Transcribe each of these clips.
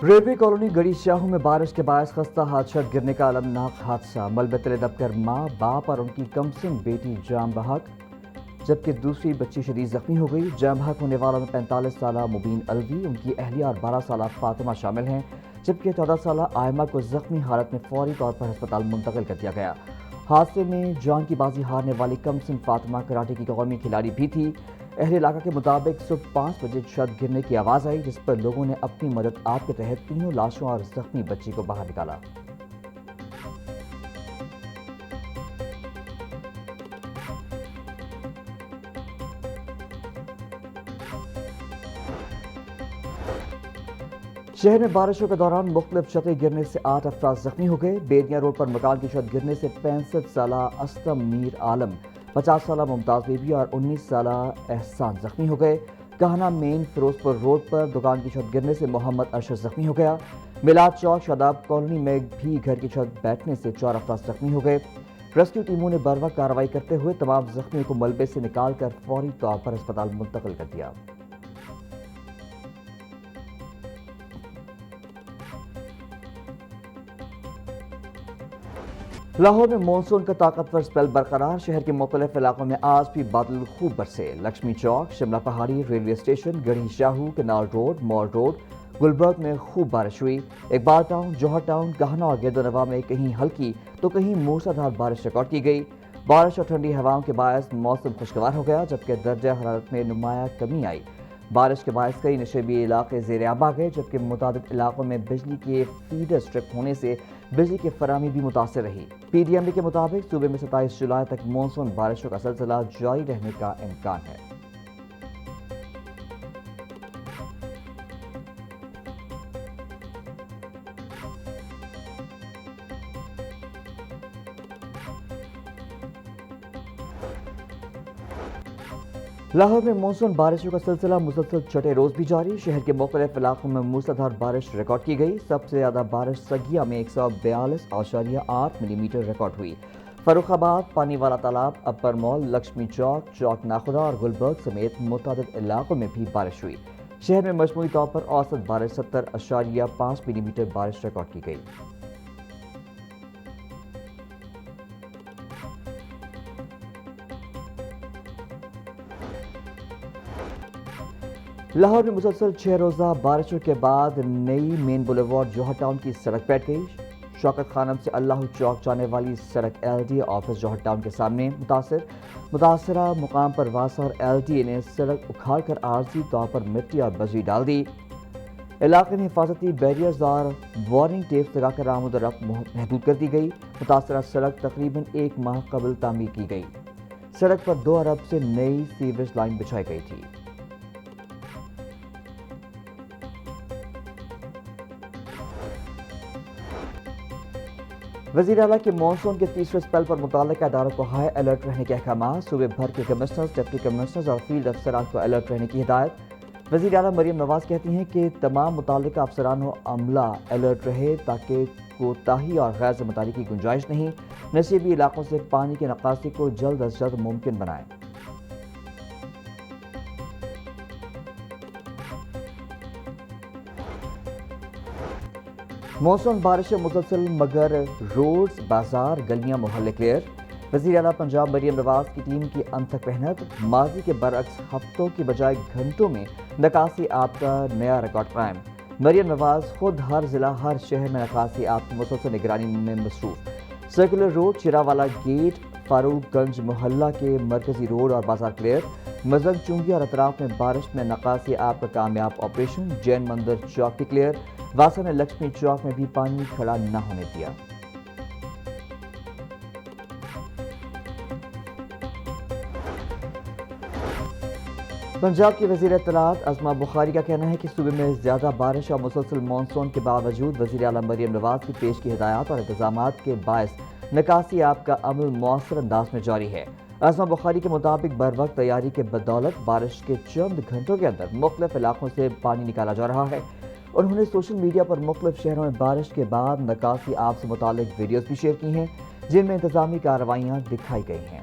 Railway colony گڑی شاہو میں بارش کے باعث خستہ حال چھت گرنے کا المناک حادثہ، ملبے تلے دب کر ماں، باپ اور ان کی کمسن بیٹی جاں بحق، جبکہ دوسری بچی شدید زخمی ہو گئی۔ جاں بحق ہونے والوں میں 45 سالہ مبین الوی، ان کی اہلیہ اور 12 سالہ فاطمہ شامل ہیں، جبکہ 14 سالہ آئمہ کو زخمی حالت میں فوری طور پر ہسپتال منتقل کر دیا گیا۔ حادثے میں جان کی بازی ہارنے والی کمسن فاطمہ کراٹے کی قومی کھلاڑی بھی تھی۔ اہل علاقہ کے مطابق صبح 5 بجے چھت گرنے کی آواز آئی، جس پر لوگوں نے اپنی مدد آپ کے تحت تینوں لاشوں اور زخمی بچی کو باہر نکالا۔ شہر میں بارشوں کے دوران مختلف چھتیں گرنے سے 8 افراد زخمی ہو گئے۔ بیدیاں روڈ پر مکان کی چھت گرنے سے 65 سالہ اسلم میر عالم، 50 سالہ ممتاز بیوی اور 19 سالہ احسان زخمی ہو گئے۔ کہنا مین فیروزپور روڈ پر دکان کی چھت گرنے سے محمد ارشد زخمی ہو گیا۔ میلاد چوک شاداب کالونی میں بھی گھر کی چھت بیٹھنے سے 4 افراد زخمی ہو گئے۔ ریسکیو ٹیموں نے بروقت کارروائی کرتے ہوئے تمام زخمیوں کو ملبے سے نکال کر فوری طور پر ہسپتال منتقل کر دیا۔ لاہور میں مانسون کا طاقتور سپیل برقرار، شہر کے مختلف علاقوں میں آج بھی بادل خوب برسے۔ لکشمی چوک، شملہ پہاڑی، ریلوے اسٹیشن، گڑھی شاہو، کنال روڈ، مال روڈ، گلبرگ میں خوب بارش ہوئی۔ اقبال ٹاؤن، جوہر ٹاؤن، گہنا اور گرد و نواح میں کہیں ہلکی تو کہیں موسلادھار بارش ریکارڈ کی گئی۔ بارش اور ٹھنڈی ہواؤں کے باعث موسم خوشگوار ہو گیا، جبکہ درجہ حرارت میں نمایاں کمی آئی۔ بارش کے باعث کئی نشیبی علاقے زیر آب آ گئے، جبکہ متعدد علاقوں میں بجلی کے فیڈر سٹرپ ہونے سے بجلی کی فراہمی بھی متاثر رہی۔ پی ڈی ایم بی کے مطابق صوبے میں 27 جولائی تک مانسون بارشوں کا سلسلہ جاری رہنے کا امکان ہے۔ لاہور میں مانسون بارشوں کا سلسلہ مسلسل چھٹے روز بھی جاری، شہر کے مختلف علاقوں میں موسلادھار بارش ریکارڈ کی گئی۔ سب سے زیادہ بارش سگیا میں 142.8 ملی میٹر ریکارڈ ہوئی۔ فروخ آباد، پانی والا تالاب، اپر مال، لکشمی چوک، چوک ناخدا اور گلبرگ سمیت متعدد علاقوں میں بھی بارش ہوئی۔ شہر میں مجموعی طور پر اوسط بارش 70.5 ملی میٹر بارش ریکارڈ کی گئی۔ لاہور میں مسلسل 6 روزہ بارشوں کے بعد نئی مین بلیوارڈ جوہر ٹاؤن کی سڑک بیٹھ گئی۔ شوکت خانم سے اللہ چوک جانے والی سڑک ایل ڈی آفس جوہر ٹاؤن کے سامنے متاثرہ مقام پر واسا اور ایل ڈی نے سڑک اکھاڑ کر عارضی طور پر مٹی اور بجری ڈال دی۔ علاقے میں حفاظتی بیریئرز اور وارننگ ٹیپس لگا کر آمد و رفت محدود کر دی گئی۔ متاثرہ سڑک تقریباً 1 ماہ قبل تعمیر کی گئی۔ سڑک پر 2 ارب سے نئی سیوریج لائن بچھائی گئی تھی۔ وزیر اعلیٰ کے مانسون کے تیسرے سپیل پر متعلقہ اداروں کو ہائی الرٹ رہنے کے احکامات، صوبے بھر کے کمشنرز، ڈپٹی کمشنرز اور فیلڈ افسران کو الرٹ رہنے کی ہدایت۔ وزیر اعلیٰ مریم نواز کہتی ہیں کہ تمام متعلقہ افسران و عملہ الرٹ رہے تاکہ کوتاہی اور غیر ذمہ داری کی گنجائش نہیں، نشیبی علاقوں سے پانی کی نکاسی کو جلد از جلد ممکن بنائیں۔ مانسون بارشیں مسلسل مگر روڈز، بازار، گلیاں، محلے کلیئر۔ وزیر اعلیٰ پنجاب مریم نواز کی ٹیم کی انتھک محنت، ماضی کے برعکس ہفتوں کی بجائے گھنٹوں میں نکاسی آب کا نیا ریکارڈ قائم۔ مریم نواز خود ہر ضلع، ہر شہر میں نکاسی آب کی مسلسل نگرانی میں مصروف۔ سرکولر روڈ، چیراوالا گیٹ، فاروق گنج محلہ کے مرکزی روڈ اور بازار کلیئر۔ مزنگ چونگی اور اطراف میں بارش میں نکاسی آب کا کامیاب آپریشن۔ جین مندر چوک بھی کلیئر۔ واسا نے لکشمی چوک میں بھی پانی کھڑا نہ ہونے دیا۔ پنجاب کی وزیر اطلاعات عظمہ بخاری کا کہنا ہے کہ صوبے میں زیادہ بارش اور مسلسل مانسون کے باوجود وزیر اعلیٰ مریم نواز کی پیش کی ہدایات اور انتظامات کے باعث نکاسی آب کا عمل مؤثر انداز میں جاری ہے۔ عظمہ بخاری کے مطابق بروقت تیاری کے بدولت بارش کے چند گھنٹوں کے اندر مختلف علاقوں سے پانی نکالا جا رہا ہے۔ انہوں نے سوشل میڈیا پر مختلف شہروں میں بارش کے بعد نکاسی آب سے متعلق ویڈیوز بھی شیئر کی ہیں، جن میں انتظامی کارروائیاں دکھائی گئی ہیں۔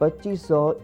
2500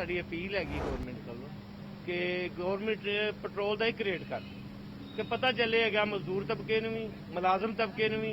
ਸਾਡੀ ਅਪੀਲ ਹੈਗੀ ਗਵਰਨਮੈਂਟ ਵੱਲੋਂ ਕਿ ਗਵਰਨਮੈਂਟ ਪੈਟਰੋਲ ਦਾ ਇੱਕ ਰੇਟ ਕਰ ਕਿ ਪਤਾ ਚੱਲੇਗਾ ਮਜ਼ਦੂਰ ਤਬਕੇ ਨੂੰ ਵੀ ਮੁਲਾਜ਼ਮ ਤਬਕੇ ਨੂੰ ਵੀ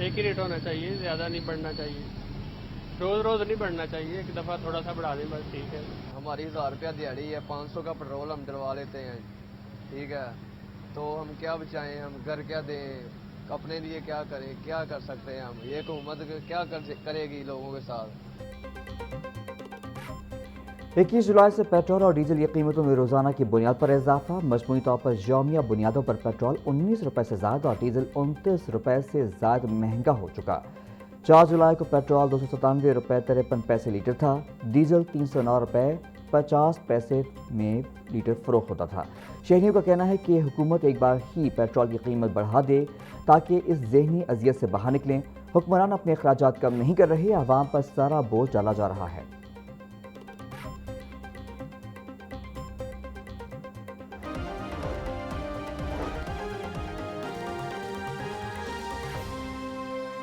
ایک ہی ریٹ ہونا چاہیے, زیادہ نہیں بڑھنا چاہیے, روز روز نہیں بڑھنا چاہیے, ایک دفعہ تھوڑا سا بڑھا دیں بس ٹھیک ہے. ہماری 1000 روپیہ دیہڑی ہے, 500 کا پیٹرول ہم ڈلوا لیتے ہیں, ٹھیک ہے, تو ہم کیا بچائیں, ہم گھر کیا دیں, اپنے لیے کیا کریں, کیا کر سکتے ہیں ہم, یہ حکومت کیا کرے گی لوگوں کے ساتھ. 21 جولائی سے پیٹرول اور ڈیزل کی قیمتوں میں روزانہ کی بنیاد پر اضافہ. مجموعی طور پر یومیہ بنیادوں پر پیٹرول 19 روپے سے زائد اور ڈیزل 29 روپے سے زائد مہنگا ہو چکا. 4 جولائی کو پیٹرول 297 روپے 53 پیسے لیٹر تھا, ڈیزل 309 روپے 50 پیسے میں لیٹر فروخت ہوتا تھا. شہریوں کا کہنا ہے کہ حکومت ایک بار ہی پیٹرول کی قیمت بڑھا دے تاکہ اس ذہنی اذیت سے باہر نکلیں. حکمران اپنے اخراجات کم نہیں کر رہے, عوام پر سارا بوجھ ڈالا جا رہا ہے.